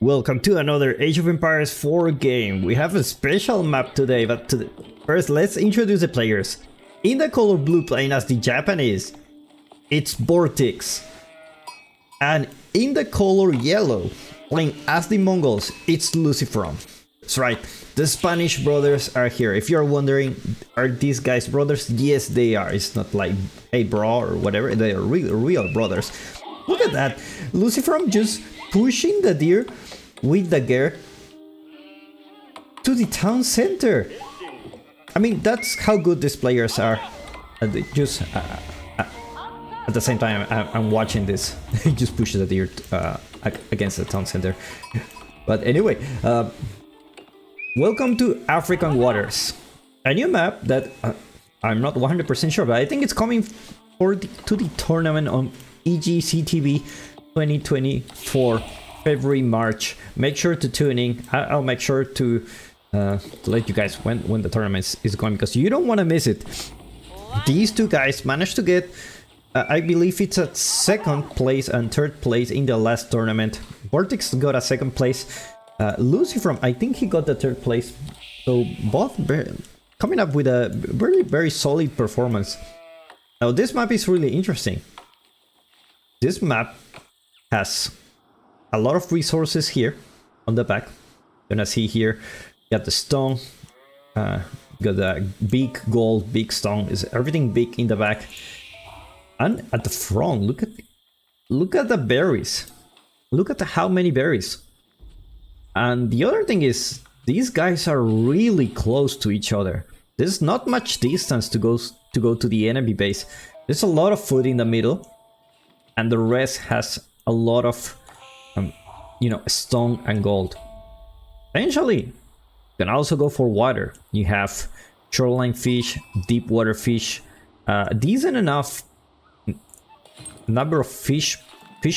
Welcome to another Age of Empires 4 game. We have a special map today, but first let's introduce the players. In the color blue playing as the Japanese, it's Vortex. And in the color yellow playing as the Mongols, it's Lucifer. That's right, the Spanish brothers are here. If you're wondering, are these guys brothers? Yes, they are. It's not like, hey bro, or whatever. They are real brothers. Look at that. Lucifer just pushing the deer with the gear to the town center. I mean, that's how good these players are. Just at the same time, I'm watching this. He just pushes the deer against the town center. But anyway, welcome to African Waters, a new map that I'm not 100% sure, but I think it's coming to the tournament on EGCTV 2024 February March. Make sure to tune in. I'll make sure to let you guys when the tournament is going, because you don't want to miss it. These two guys managed to get I believe it's a second place and third place in the last tournament. Vortex got a second place. Lucifer, I think he got the third place. So both coming up with a very solid performance. Now this map is really interesting. This map has a lot of resources here on the back. You're gonna see here, you got the stone, got the big gold, big stone, is everything big in the back. And at the front, look at the berries. Look at how many berries. And the other thing is, these guys are really close to each other. There's not much distance to go to the enemy base. There's a lot of food in the middle, and the rest has a lot of stone and gold. Eventually, you can also go for water. You have shoreline fish, deep water fish, decent enough number of fish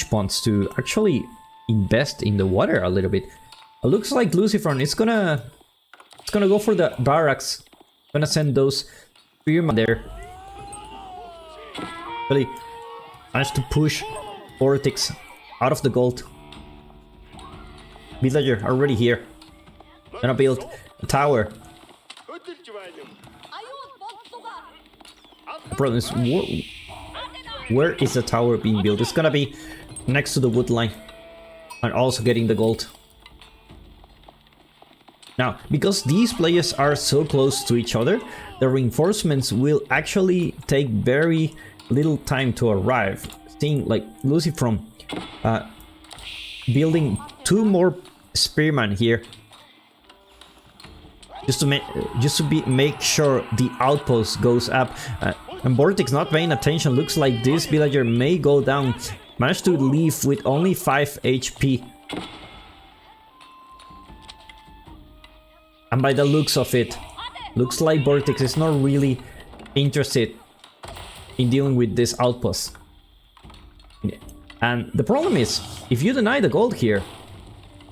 ponds to actually invest in the water a little bit. It looks like Lucifer is gonna go for the barracks. Gonna send those spearmen there. Really managed to push Vortex out of the gold. Villager already here. Gonna build a tower. The problem is, where is the tower being built? It's gonna be next to the wood line, and also getting the gold. Now, because these players are so close to each other, the reinforcements will actually take very little time to arrive. Seeing like Lucifer building 2 more spearmen here, just to make sure the outpost goes up. And Vortex not paying attention. Looks like this villager may go down. Managed to leave with only 5 HP. And by the looks of it, looks like Vortex is not really interested in dealing with this outpost. And the problem is, if you deny the gold here,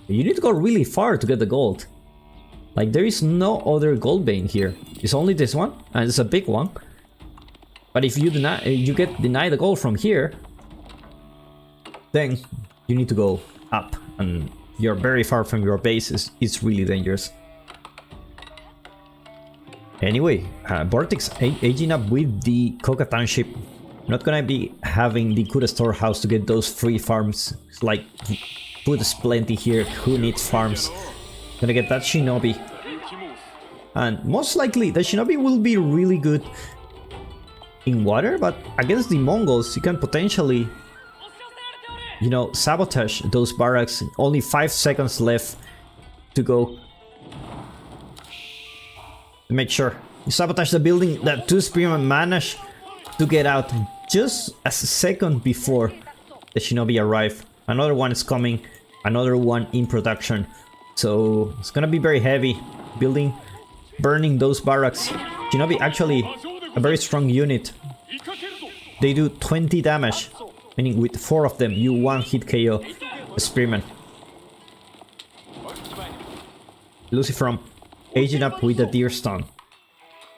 you need to go really far to get the gold. Like, there is no other gold vein here. It's only this one, and it's a big one. But if you get denied the gold from here, then you need to go up, and you're very far from your base. It's really dangerous. Anyway, Vortex aging up with the Coca Township. Not gonna be having the Kuda storehouse to get those free farms. It's like, food is plenty here. Who needs farms? Gonna get that Shinobi. And most likely the Shinobi will be really good in water, but against the Mongols you can potentially, sabotage those barracks. Only 5 seconds left to go. Make sure you sabotage the building that 2 spearmen managed to get out just a second before the Shinobi arrive. Another one is coming, another one in production. So it's gonna be very heavy burning those barracks. Shinobi actually a very strong unit. They do 20 damage, meaning with 4 of them you one-hit KO a spearman. Lucifer aging up with the deer stone.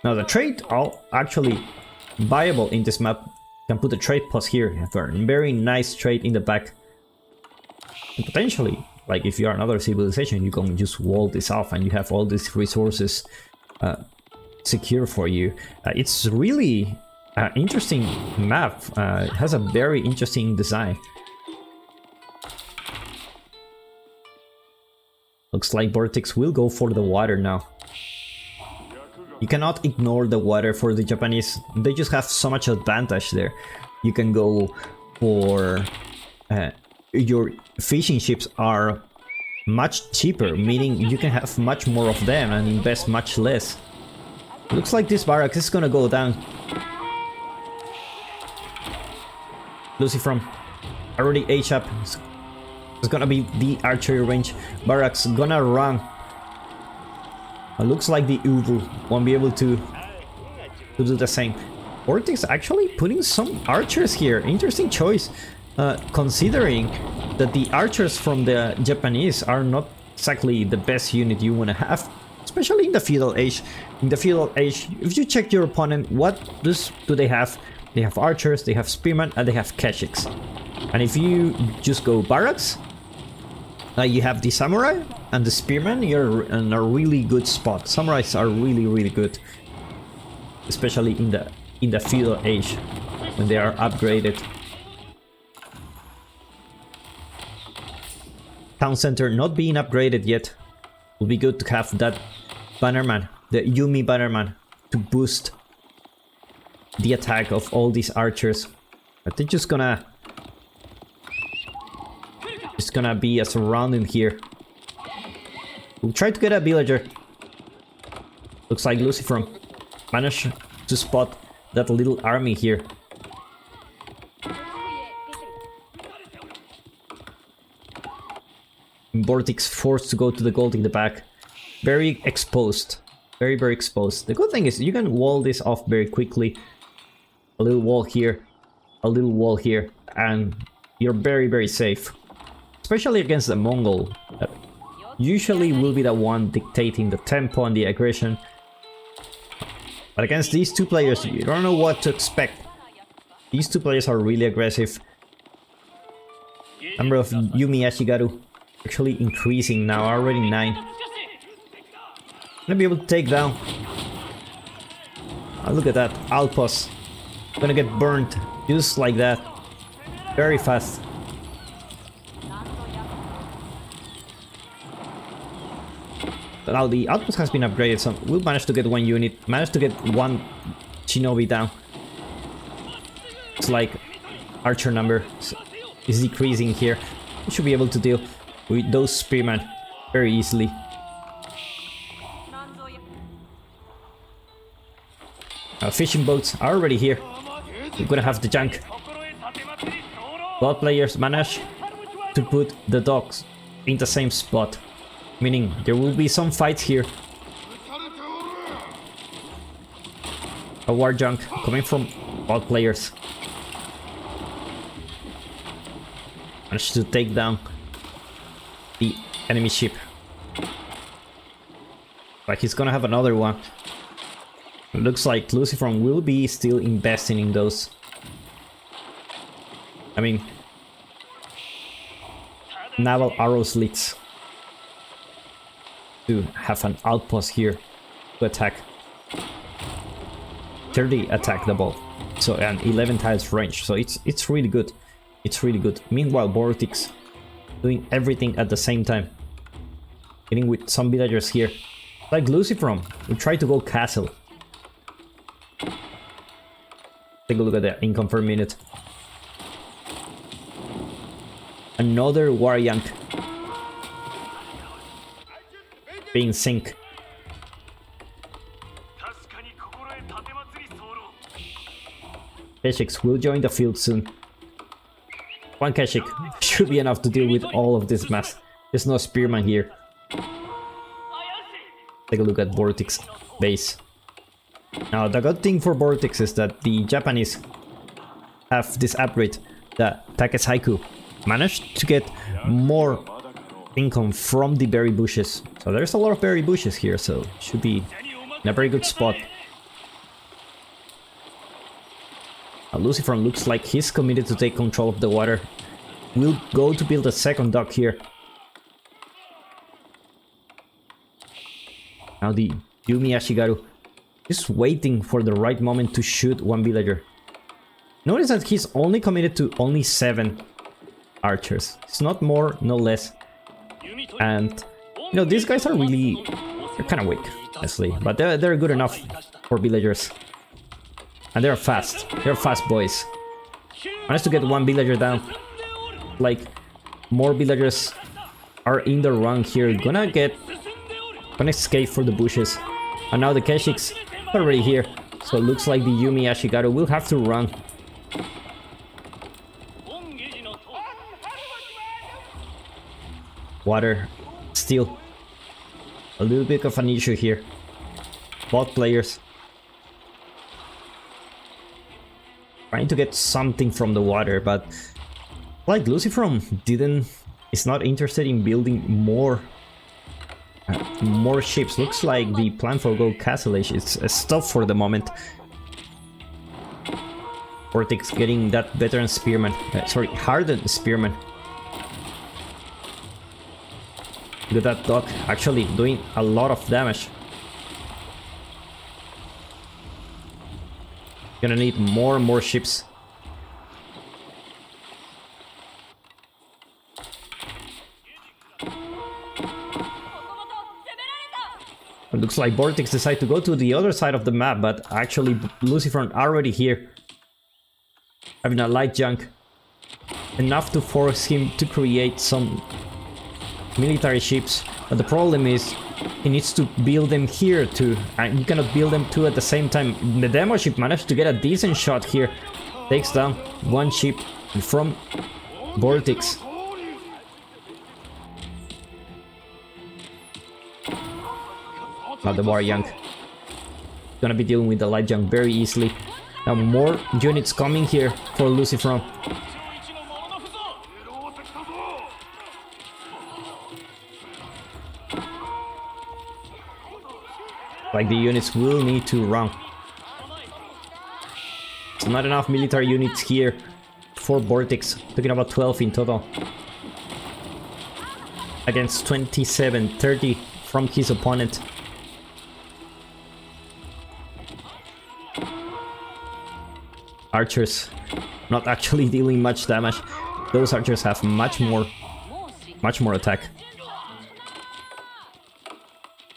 Now the trade are actually viable in this map. You can put the trade post here. You have a very nice trade in the back. And potentially Like if you're another civilization, you can just wall this off and you have all these resources secure for you. It's really interesting map. It has a very interesting design. Looks like Vortex will go for the water now. You cannot ignore the water for the Japanese. They just have so much advantage there. You can go for... your fishing ships are much cheaper, meaning you can have much more of them and invest much less. Looks like this barracks is gonna go down. Lucy from already H-up. It's gonna be the archery range. Barracks gonna run. It looks like the Uvu won't be able to do the same. Vortex actually putting some archers here. Interesting choice. Considering that the archers from the Japanese are not exactly the best unit you want to have, especially in the feudal age. In the feudal age, if you check your opponent, what do they have? They have archers, they have spearmen, and they have keshiks. And if you just go barracks, you have the samurai and the spearmen. You're in a really good spot. Samurais are really good, especially in the feudal age when they are upgraded. Town center not being upgraded yet. Will be good to have that bannerman, the Yumi bannerman, to boost the attack of all these archers. But they're just gonna be a surrounding here. We'll try to get a villager. Looks like Lucifer managed to spot that little army here. Vortex forced to go to the gold in the back. Very exposed. Very exposed. The good thing is you can wall this off very quickly. A little wall here. A little wall here. And you're very safe. Especially against the Mongol. That usually will be the one dictating the tempo and the aggression. But against these two players, you don't know what to expect. These two players are really aggressive. Number of Yumi Ashigaru actually increasing now, already 9. Gonna be able to take down. Oh, look at that, outpost. Gonna get burnt just like that. Very fast. But now the outpost has been upgraded, so we'll manage to get one unit, manage to get one shinobi down. It's like archer number is decreasing here. We should be able to deal with those spearmen very easily. Fishing boats are already here. We're gonna have the junk. Both players manage to put the docks in the same spot, meaning there will be some fights here. A war junk coming from both players. Managed to take down the enemy ship. Like he's gonna have another one. It looks like Lucifer will be still investing in those. I mean, naval arrow slits to have an outpost here to attack. 30 attack the ball, so and 11 tiles range. So it's really good. It's really good. Meanwhile, Vortex doing everything at the same time. Getting with some villagers here. Like Lucifer, we try to go castle. Take a look at the income per minute. Another war yank being sink. Keshiks will join the field soon. One Keshik should be enough to deal with all of this mess. There's no spearman here. Take a look at Vortex base. Now the good thing for Vortex is that the Japanese have this upgrade, the Takes Haiku. Managed to get more income from the berry bushes. So there's a lot of berry bushes here, so should be in a very good spot. Lucifer looks like he's committed to take control of the water. We'll go to build a second dock here. Now the Yumi Ashigaru is waiting for the right moment to shoot one villager. Notice that he's only committed to only 7 archers. It's not more, no less. And, you know, these guys are really... They're kind of weak, honestly. But they're good enough for villagers. And they're fast. They're fast boys. Managed to get one villager down. Like, more villagers are in the run here. Gonna escape for the bushes. And now the Keshiks are already here. So it looks like the Yumi Ashigaru will have to run. Water. Still a little bit of an issue here. Both players trying to get something from the water, but like Lucifron is not interested in building more ships. Looks like the plan for Go Castlage is stopped for the moment. Vortex getting that veteran spearman, hardened spearman. Look at that dog, actually doing a lot of damage. Gonna need more and more ships. It looks like Vortex decided to go to the other side of the map, but actually Lucifron already here. Having a light junk. Enough to force him to create some military ships, but the problem is he needs to build them here too, and you cannot build them two at the same time. The demo ship managed to get a decent shot here, takes down one ship from Vortex. Now the war young gonna be dealing with the light young very easily. Now more units coming here for Lucifron. Like the units will need to run. It's not enough military units here for Vortex. Talking about 12 in total. Against 27, 30 from his opponent. Archers not actually dealing much damage. Those archers have much more attack.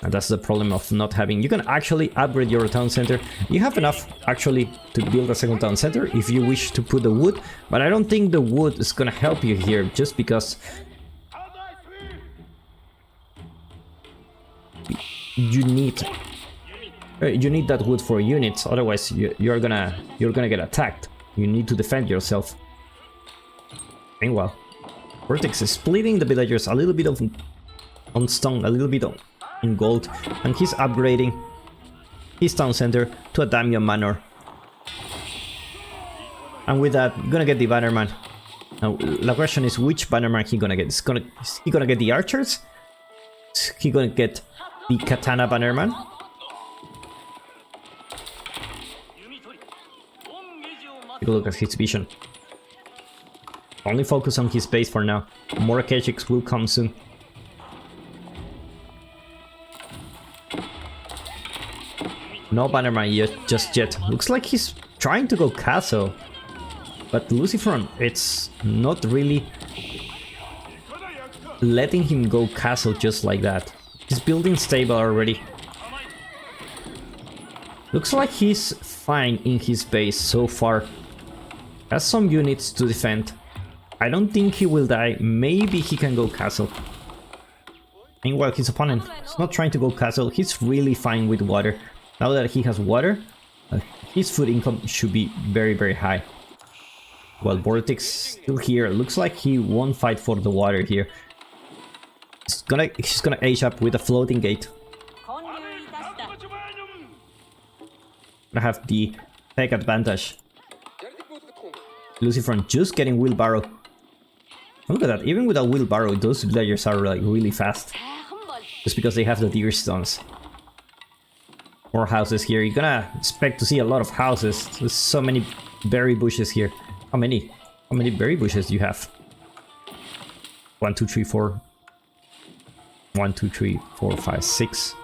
And that's the problem of not having... You can actually upgrade your town center. You have enough actually to build a second town center if you wish to put the wood, but I don't think the wood is gonna help you here, just because you need that wood for units. Otherwise you're gonna get attacked. You need to defend yourself. Meanwhile, Vortex is splitting the villagers a little bit on stone, a little bit in gold, and he's upgrading his town center to a daimyo manor. And with that, gonna get the bannerman. Now the question is, which bannerman he gonna get? Is he gonna get the archers? Is he gonna get the katana bannerman? Take a look at his vision. Only focus on his base for now. More Keshiks will come soon. No bannerman just yet. Looks like he's trying to go castle. But Lucifron, it's not really letting him go castle just like that. He's building stable already. Looks like he's fine in his base so far. Has some units to defend. I don't think he will die. Maybe he can go castle. Meanwhile, his opponent is not trying to go castle. He's really fine with water. Now that he has water, his food income should be very, very high. Well, Vortex still here. Looks like he won't fight for the water here. He's gonna age up with a floating gate. Gonna have the tech advantage. Lucifron just getting wheelbarrow. Look at that, even without wheelbarrow, those villagers are like really fast. Just because they have the deer stones. More houses here. You're gonna expect to see a lot of houses. There's so many berry bushes here. How many? How many berry bushes do you have? 1, 2, 3, 4. 1, 2, 3, 4, 5, 6.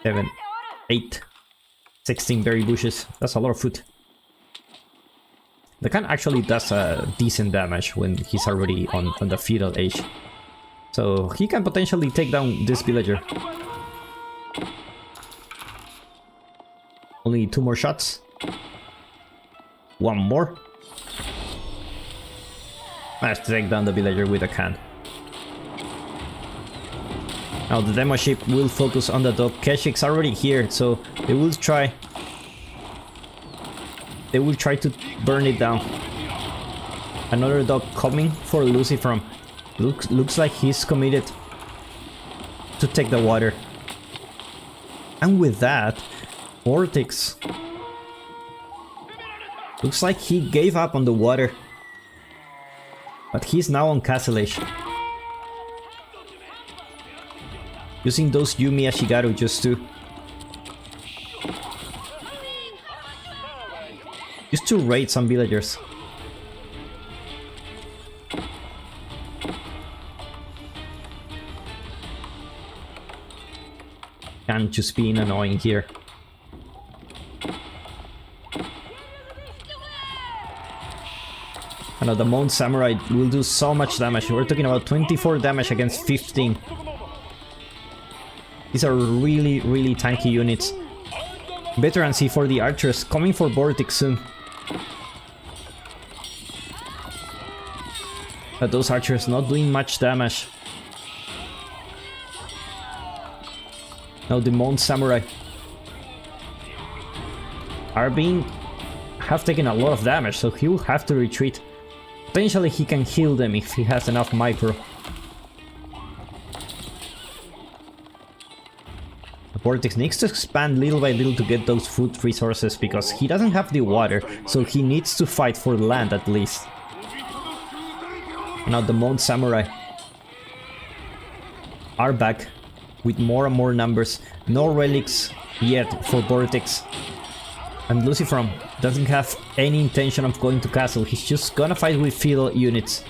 7, 8, 16 berry bushes. That's a lot of food. The Khan actually does decent damage when he's already on the feudal age. So he can potentially take down this villager. Only 2 more shots. 1 more. Let's take down the villager with a can. Now the demo ship will focus on the dog. Keshik's already here, so they will try to burn it down. Another dog coming for Lucifrom. Looks like he's committed to take the water. And with that, Vortex looks like he gave up on the water. But he's now on Castle Age. Using those Yumi Ashigaru just to raid some villagers. Can just being annoying here. I know the Mount Samurai will do so much damage. We're talking about 24 damage against 15. These are really, really tanky units. Veterancy for the archers, coming for Vortex soon. But those archers not doing much damage. Now the Mount Samurai have taken a lot of damage, so he will have to retreat. Potentially he can heal them if he has enough micro. The Vortex needs to expand little by little to get those food resources because he doesn't have the water, so he needs to fight for the land at least. Now the Mount Samurai are back with more and more numbers. No relics yet for Vortex. And Lucifrom doesn't have any intention of going to castle. He's just gonna fight with feudal units.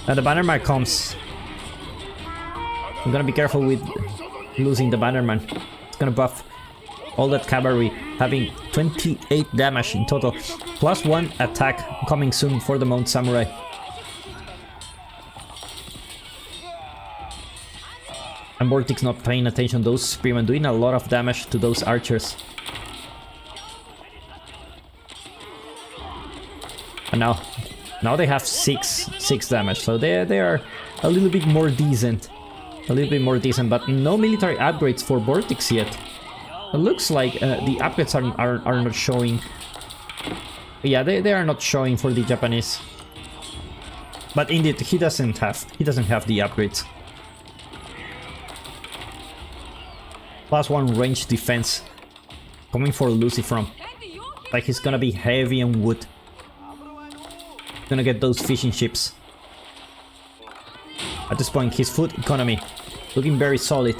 Now the Bannerman comes. I'm gonna be careful with losing the Bannerman. It's gonna buff all that cavalry, having 28 damage in total. Plus 1 attack coming soon for the Mount Samurai. And Vortex not paying attention. Those spearmen doing a lot of damage to those archers. And now they have 6 damage, so they are a little bit more decent. But no military upgrades for Vortex yet. It looks like the upgrades are not showing. Yeah, they are not showing for the Japanese. But indeed, he doesn't have the upgrades. Plus 1 range defense coming for Lucifrom. Like he's gonna be heavy on wood. Gonna get those fishing ships. At this point, his food economy looking very solid.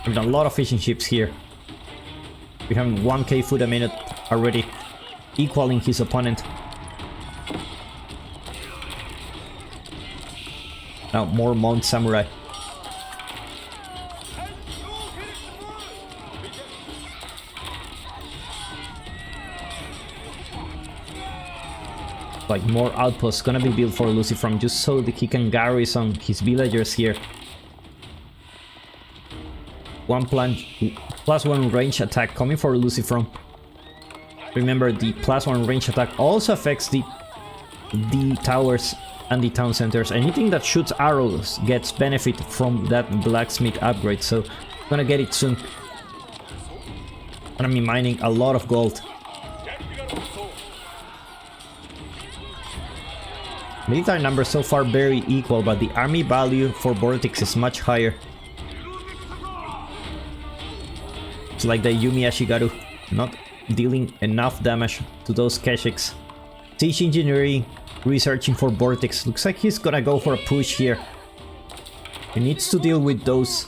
We've done a lot of fishing ships here. We have 1k food a minute already, equaling his opponent. Now more Mount Samurai. Like more outposts gonna be built for Lucifrom just so that he can garrison his villagers here. Plus 1 range attack coming for Lucifrom. Remember, the plus 1 range attack also affects the towers and the town centers. Anything that shoots arrows gets benefit from that blacksmith upgrade, so I'm gonna get it soon. I'm gonna be mining a lot of gold. Military numbers so far very equal, but the army value for Vortex is much higher. It's like the Yumi Ashigaru not dealing enough damage to those Keshiks. Siege engineering, researching for Vortex. Looks like he's gonna go for a push here. He needs to deal with those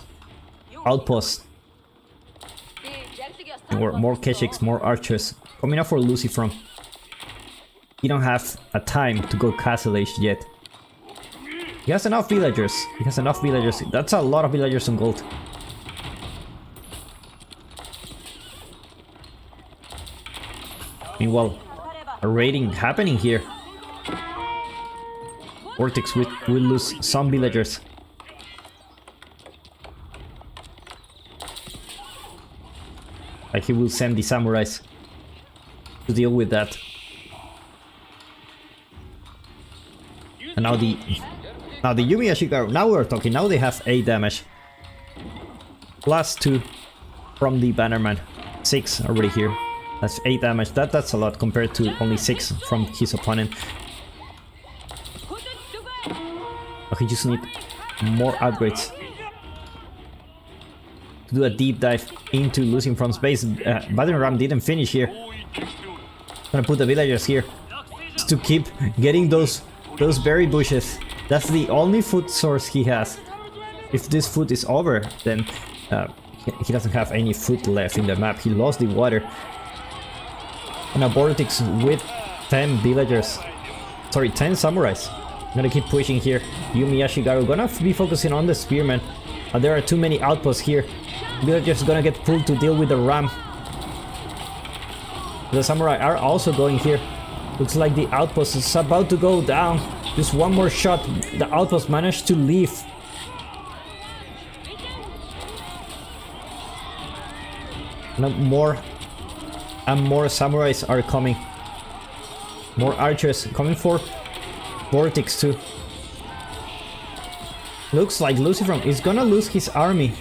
outposts. More Keshiks, more archers. Coming up for Lucifrom. He don't have a time to go castle age yet. He has enough villagers. That's a lot of villagers on gold. Meanwhile, a raiding happening here. Vortex will lose some villagers. Like he will send the samurais to deal with that. And now the Yumi Ashigaru, now we're talking, now they have 8 damage. Plus 2 from the Bannerman. 6 already here. That's 8 damage. That's a lot compared to only 6 from his opponent. Okay, just need more upgrades to do a deep dive into losing from space. Battering ram didn't finish here. Gonna put the villagers here just to keep getting those berry bushes. That's the only food source he has. If this food is over, then he doesn't have any food left in the map. He lost the water. And a Vortex with 10 villagers. Sorry, 10 samurais. I'm gonna keep pushing here. Yumi Ashigaru gonna be focusing on the spearmen. There are too many outposts here. Villagers gonna get pulled to deal with the ram. The samurai are also going here. Looks like the outpost is about to go down. Just one more shot. The outpost managed to leave. No more and more samurais are coming. More archers coming for Vortex too. Looks like Lucifer is gonna lose his army.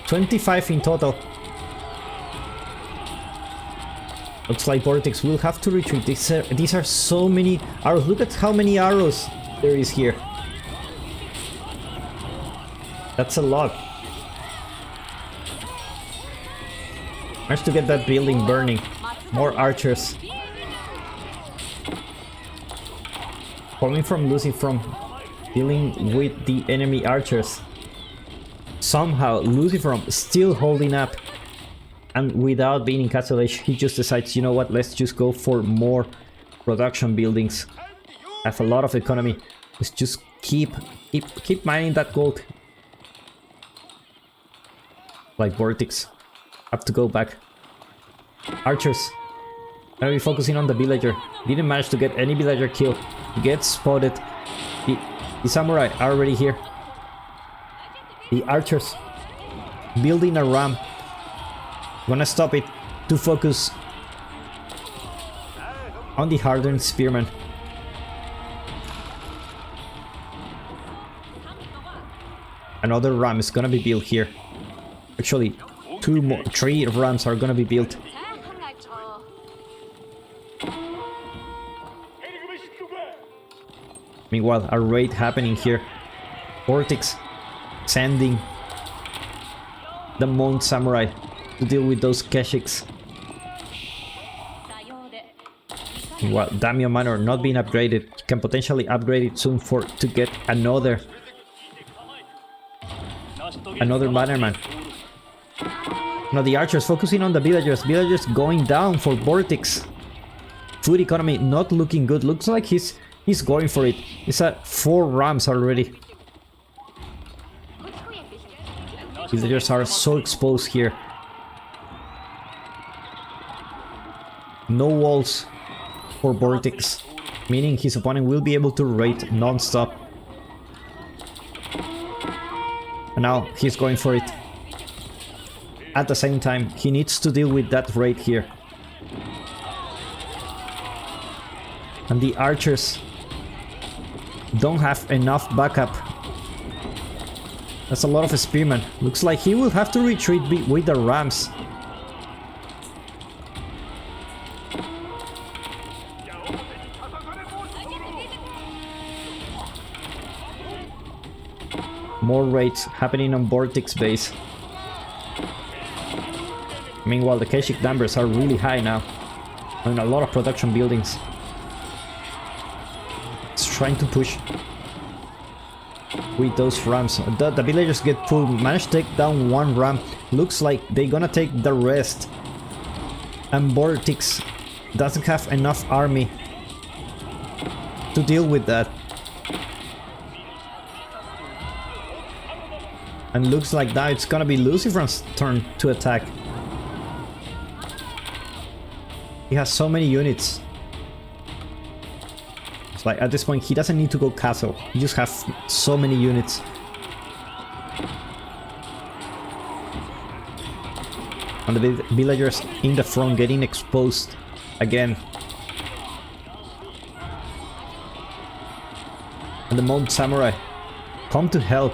25 in total. Looks like Vortex will have to retreat. These are so many arrows. Look at how many arrows there is here. That's a lot. Managed to get that building burning. More archers. Coming from Lucy from dealing with the enemy archers. Somehow Lucifer still holding up. And without being encapsulated, he just decides, you know what, let's just go for more production buildings. Have a lot of economy. Let's just keep mining that gold. Like Vortex. Have to go back. Archers. Gonna be focusing on the villager. Didn't manage to get any villager kill. He gets spotted. The samurai are already here. The archers building a ram. Gonna stop it to focus on the hardened spearman. Another ram is gonna be built here. Actually, 3 rams are gonna be built. Meanwhile, a raid happening here. Vortex sending the Mount Samurai to deal with those Keshiks. Meanwhile, Daimyo Manor not being upgraded. Can potentially upgrade it soon to get another bannerman. Now the archers focusing on the villagers. Villagers going down for Vortex. Food economy not looking good. Looks like he's going for it. He's at 4 rams already. Villagers are so exposed here. No walls for Vortex, meaning his opponent will be able to raid non-stop. And now he's going for it. At the same time, he needs to deal with that raid here. And the archers don't have enough backup. That's a lot of spearmen. Looks like he will have to retreat with the rams. More raids happening on Vortex base. Meanwhile, the Keshik numbers are really high now. And a lot of production buildings. It's trying to push with those rams. The villagers get pulled. Managed to take down 1 ram. Looks like they're gonna take the rest. And Vortex doesn't have enough army to deal with that. And looks like now it's gonna be Lucifer's turn to attack. He has so many units. It's like at this point he doesn't need to go castle. He just has so many units. And the villagers in the front getting exposed again. And the Mount Samurai come to help.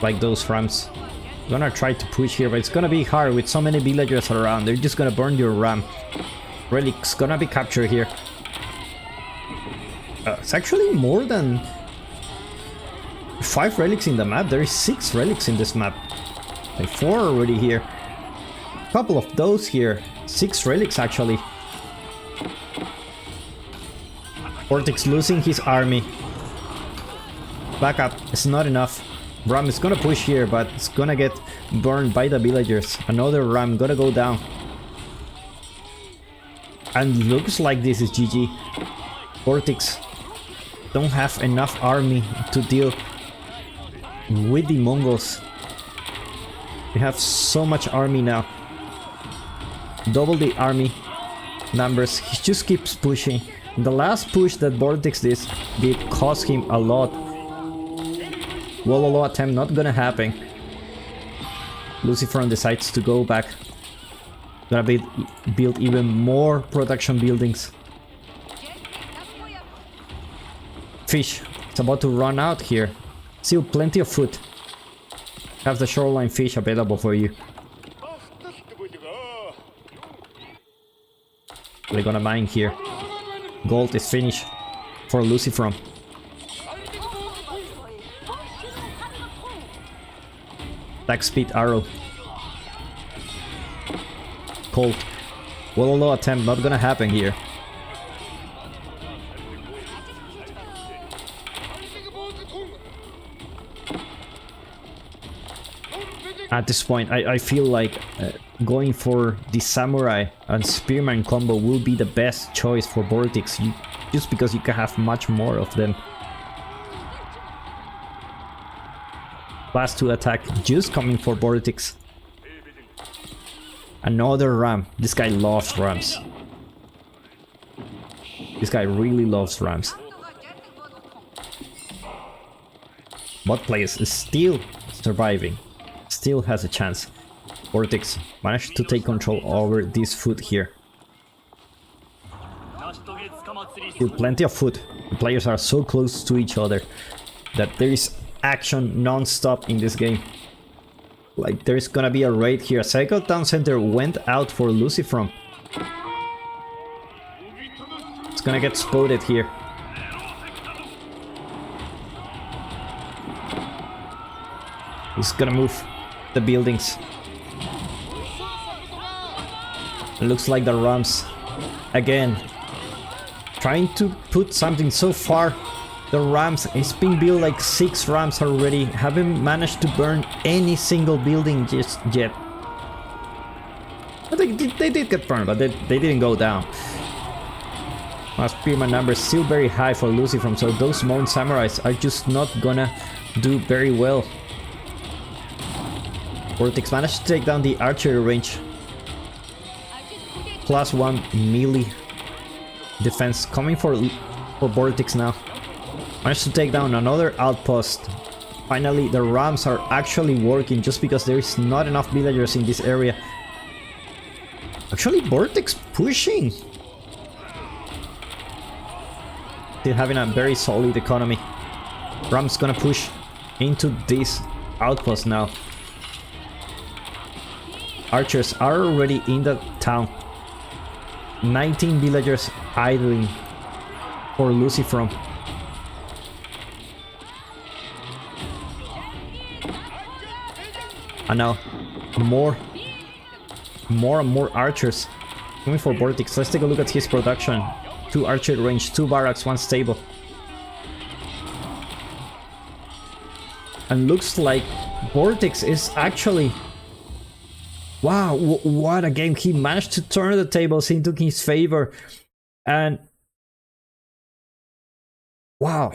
Like those rams. Gonna try to push here, but it's gonna be hard with so many villagers around. They're just gonna burn your ram. Relics gonna be captured here. It's actually more than 5 relics in the map. There is 6 relics in this map. Like 4 already here. A couple of those here. 6 relics actually. Vortex losing his army. Backup is not enough. Ram is gonna push here, but it's gonna get burned by the villagers. Another ram gonna go down. And looks like this is GG. Vortex don't have enough army to deal with the Mongols. We have so much army now. Double the army numbers. He just keeps pushing. The last push that Vortex did cost him a lot. Wall attempt not gonna happen. Lucifer decides to go back. Gonna build even more production buildings. Fish. It's about to run out here. Still plenty of food. Have the shoreline fish available for you. We're gonna mine here. Gold is finished for Lucifer. Attack speed arrow. Cold. Well, attempt not gonna happen here. At this point, I feel like going for the samurai and spearman combo will be the best choice for Vortex, just because you can have much more of them. Last 2 attack just coming for Vortex. Another ram. This guy loves rams. This guy really loves rams. Bot players is still surviving. Still has a chance. Vortex managed to take control over this food here. Still plenty of food. The players are so close to each other that there is action non-stop in this game. Like there's gonna be a raid here. Psycho Town Center went out for Lucifer. It's gonna get spotted here. He's gonna move the buildings. It looks like the rams again trying to put something so far. The rams, it's been built like 6 rams already, haven't managed to burn any single building just yet. But they did get burned, but they didn't go down. My spearman number is still very high for Lucifer, so those Mount Samurais are just not gonna do very well. Vortex managed to take down the archery range. +1 melee defense coming for Vortex now. Managed to take down another outpost. Finally, the rams are actually working just because there is not enough villagers in this area. Actually, Vortex pushing. Still having a very solid economy. Rams gonna push into this outpost now. Archers are already in the town. 19 villagers idling for Lucifer. And now more and more archers coming for Vortex. Let's take a look at his production. 2 archer range, 2 barracks, 1 stable. And looks like Vortex is actually Wow, what a game. He managed to turn the tables into his favor. And wow,